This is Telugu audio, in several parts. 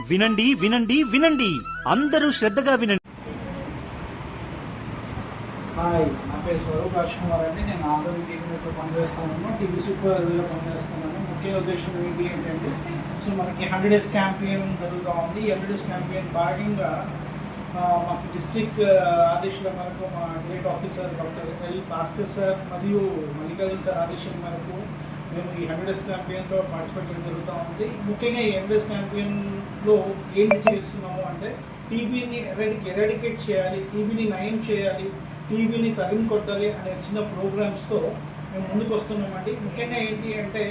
వినండి వినండి వినండి, అందరూ శ్రద్ధగా వినండి. హాయ్, నా పేరు స్వరూప్ రాజ్కుమార్ అండి. నేను ఆంధ్రప్రదేశ్ టీవీలో పనిచేస్తున్నాను, టీవీ సూపర్వైజర్గా పనిచేస్తున్నాను. ముఖ్య ఉద్దేశం ఏంటి ఏంటంటే, సో మనకి 100 డేస్ క్యాంపెయిన్ జరుగుతూ ఉంది. ఈ 100 డేస్ క్యాంపెయిన్ భాగంగా మాకు డిస్ట్రిక్ట్ ఆదేశాల మేరకు మా great officer doctor L Bhaskar sir మరియు మల్లికార్జున్ సార్ ఆదేశం మేరకు మేము ఈ 100 డేస్ క్యాంపెయిన్లో పార్టిసిపేట్ చేయడం జరుగుతూ ఉంది. ముఖ్యంగా ఈ 100 డేస్ క్యాంపెయిన్లో ఏంటి చేస్తున్నాము అంటే, టీబీని ఎరాడికేట్ చేయాలి, టీబీని నయం చేయాలి, టీబీని తరిమి కొట్టాలి అనే చిన్న ప్రోగ్రామ్స్తో మేము ముందుకు వస్తున్నామండి. ముఖ్యంగా ఏంటి అంటే,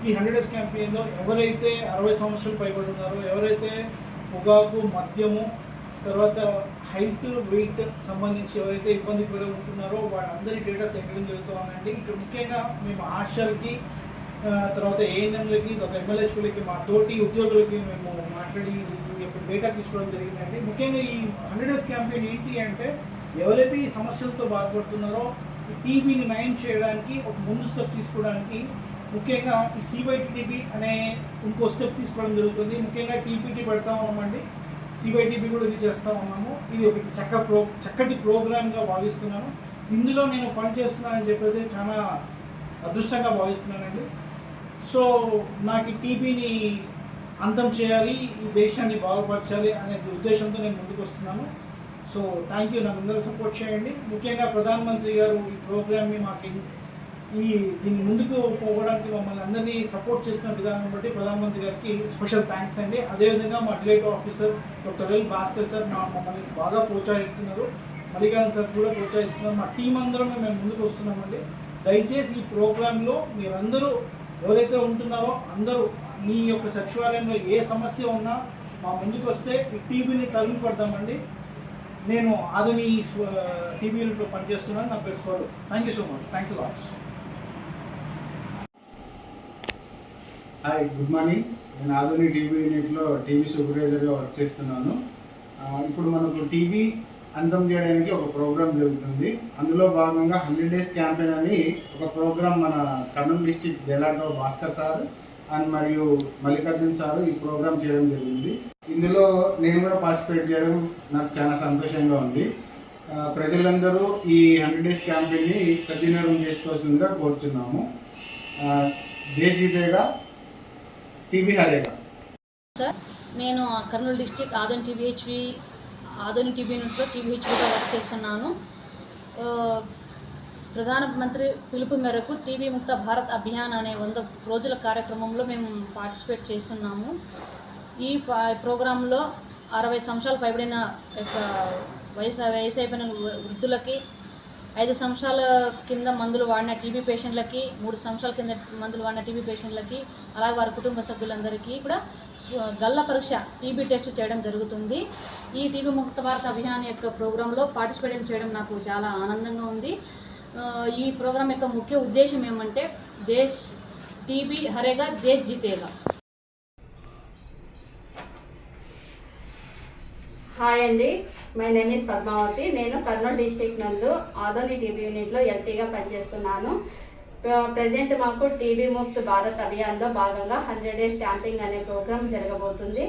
ఈ 100 డేస్ క్యాంపెయిన్లో ఎవరైతే 60 సంవత్సరాలు పైబడి ఉన్నారో, ఎవరైతే పొగాకు, మద్యము, తర్వాత హైట్ వెయిట్ సంబంధించి ఎవరైతే ఇబ్బంది పడి ఉంటున్నారో వాళ్ళందరి డేటా సేకరణ జరుగుతూ ఉందండి. ఇక్కడ ముఖ్యంగా మేము ఆశాలకి, తర్వాత ఏఎన్ఎంలకి, తర్వాత ఎమ్మెల్యేలకి, మా తోటి ఉద్యోగులకి మేము మాట్లాడి ఇప్పుడు డేటా తీసుకోవడం జరిగిందండి. ముఖ్యంగా ఈ 100 డేస్ క్యాంపెయిన్ ఏంటి అంటే, ఎవరైతే ఈ సమస్యలతో బాధపడుతున్నారో ఈ టీబీని నయం చేయడానికి ఒక ముందు స్టెప్ తీసుకోవడానికి ముఖ్యంగా ఈ సివైటీబీ అనే ఇంకో స్టెప్ తీసుకోవడం జరుగుతుంది. ముఖ్యంగా టీపీటీ పెడతా ఉన్నామండి, సివైటీబీ కూడా ఇది చేస్తూ ఉన్నాము. ఇది ఒకటి చక్కటి ప్రోగ్రామ్గా భావిస్తున్నాను. ఇందులో నేను పనిచేస్తున్నానని చెప్పేసి చాలా అదృష్టంగా భావిస్తున్నానండి. సో నాకు ఈ టీబీని అంతం చేయాలి, ఈ దేశాన్ని బాగుపరచాలి అనే ఉద్దేశంతో నేను ముందుకు వస్తున్నాను. సో థ్యాంక్ యూ, నన్ను అందరూ సపోర్ట్ చేయండి. ముఖ్యంగా ప్రధానమంత్రి గారు ఈ ప్రోగ్రామ్ని మాకు దీన్ని ముందుకు పోవడానికి మమ్మల్ని అందరినీ సపోర్ట్ చేస్తున్న విధానం బట్టి ప్రధానమంత్రి గారికి స్పెషల్ థ్యాంక్స్ అండి. అదేవిధంగా మా delight officer doctor L Bhaskar sir మమ్మల్ని బాగా ప్రోత్సహిస్తున్నారు, మల్లికార్జున్ సార్ కూడా ప్రోత్సహిస్తున్నారు. మా టీం అందరం మేము ముందుకు వస్తున్నామండి. దయచేసి ఈ ప్రోగ్రాంలో మీరందరూ ఎవరైతే ఉంటున్నారో అందరూ మీ యొక్క సచివాలయంలో ఏ సమస్య ఉన్నా మా ముందుకు వస్తే ఈ టీబీని తరిమి కొడదామండి. నేను ఆధుని టీవీ యూనిట్లో పనిచేస్తున్నాను. నా పేరు Swaroop. Thank you so much. Thanks lots. Hi, good morning. నేను ఆధుని టీవీ యూనిట్లో టీవీ సూపర్వైజర్గా వర్క్ చేస్తున్నాను. ఇప్పుడు మనకు టీవీ అంతం చేయడానికి ఒక ప్రోగ్రామ్ జరుగుతుంది. అందులో భాగంగా 100 డేస్ క్యాంపెయిన్ అని ఒక ప్రోగ్రామ్ మన కర్నూలు డిస్టిక్ డెలాటో భాస్కర్ సార్ అండ్ మరియు మల్లికార్జున్ సార్ ఈ ప్రోగ్రామ్ చేయడం జరిగింది. ఇందులో నేను కూడా పార్టిసిపేట్ చేయడం నాకు చాలా సంతోషంగా ఉంది. ప్రజలందరూ ఈ 100 డేస్ క్యాంపెయిన్ని సద్వినియోగం చేసుకోవాల్సిందిగా కోరుచున్నాము. దేశ్ జీతేగా, టీబీ హరేగా. సార్, నేను కర్నూలు డిస్టిక్ ఆధుని టీబీ యూనిట్లో టీబీహెచ్విగా వర్క్ చేస్తున్నాను. ప్రధానమంత్రి పిలుపు మేరకు టీబీ ముక్త భారత్ అభియాన్ అనే 100 రోజుల కార్యక్రమంలో మేము పార్టిసిపేట్ చేస్తున్నాము. ఈ ప్రోగ్రాంలో 60 సంవత్సరాలు పైబడిన వయసు అయిపోయిన వృద్ధులకి, 5 సంవత్సరాల కింద మందులు వాడిన టీబీ పేషెంట్లకి, 3 సంవత్సరాల కింద మందులు వాడిన టీబీ పేషెంట్లకి, అలాగే వారి కుటుంబ సభ్యులందరికీ కూడా గల్ల పరీక్ష టీబీ టెస్ట్ చేయడం జరుగుతుంది. ఈ టీబీ ముక్త భారత్ అభియాన్ యొక్క ప్రోగ్రాంలో పార్టిసిపేట్ చేయడం నాకు చాలా ఆనందంగా ఉంది. ఈ ప్రోగ్రాం యొక్క ముఖ్య ఉద్దేశం ఏమంటే, దేశ్ టీబీ హరేగా దేశ్ జీతేగా. హాయ్ అండి, మై నేమ్ ఈస్ పద్మావతి. నేను కర్నూలు డిస్ట్రిక్ట్ నందు ఆధుని టీబీ యూనిట్లో ఎల్టీగా పనిచేస్తున్నాను. ప్రజెంట్ మాకు టీబీ ముక్త్ భారత్ అభియాన్లో భాగంగా 100 డేస్ క్యాంపింగ్ అనే ప్రోగ్రాం జరగబోతుంది.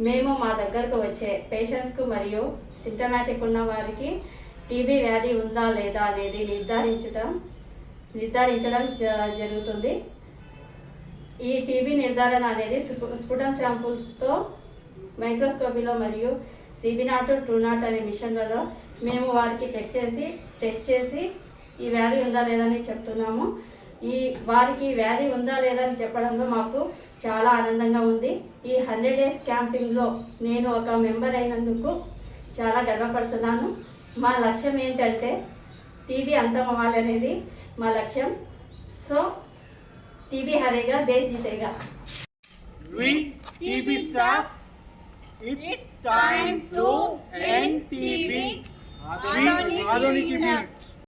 మేము మా దగ్గరకు వచ్చే పేషెంట్స్కు మరియు సింటమాటిక్ ఉన్న వారికి టీబీ వ్యాధి ఉందా లేదా అనేది నిర్ధారించడం జరుగుతుంది. ఈ టీబీ నిర్ధారణ అనేది స్ఫుటన్ శాంపుల్తో మైక్రోస్కోపీలో మరియు CB0, TrueNAT అనే మిషన్లలో మేము వారికి టెస్ట్ చేసి ఈ వ్యాధి ఉందా లేదని చెప్తున్నాము. వారికి వ్యాధి ఉందా లేదని చెప్పడంలో మాకు చాలా ఆనందంగా ఉంది. ఈ 100 డేస్ క్యాంపింగ్లో నేను ఒక మెంబర్ అయినందుకు చాలా గర్వపడుతున్నాను. మా లక్ష్యం ఏంటంటే టీబీ అంతం అవ్వాలనేది మా లక్ష్యం. సో టీబీ హరేగా దేశ్ జీతేగా. We TB staff, it's time to end TB. Adoni TB.